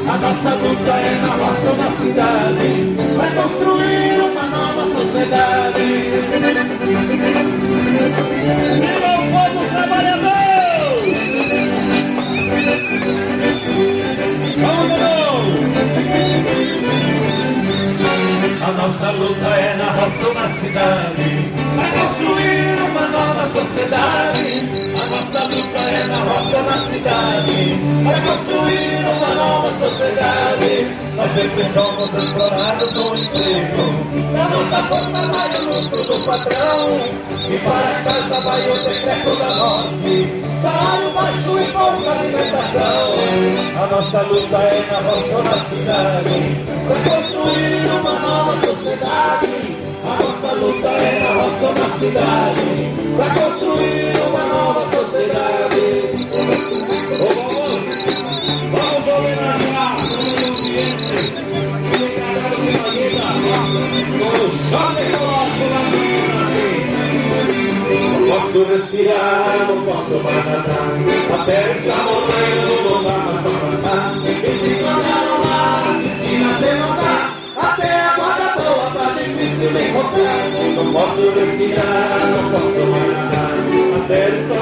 A nossa luta é na roça ou na cidade, vai construir uma nova sociedade. Viva o povo trabalhador! Vamos! A nossa luta é na roça ou na cidade, vai construir uma nova sociedade. A nossa luta é na roça ou na cidade, vai construir uma nova sociedade. Nós sempre somos explorados no emprego, pra nossa força vai o lucro do patrão, e para casa vai o decreto da morte, salário baixo e pouca alimentação. A nossa luta é na roça ou na cidade, pra construir uma nova sociedade. A nossa luta é na roça ou na cidade, pra construir uma nova sociedade. Vamos homenagear o meio ambiente, o encarregado pela vida, com o choque ecológico na posso respirar, não posso mais nadar, a terra está morrendo, não dá mais pra matar. E se plantar no mar, assassina sem notar, até a guarda boa tá difícil de encontrar. Não posso respirar, não posso mais nadar, a terra está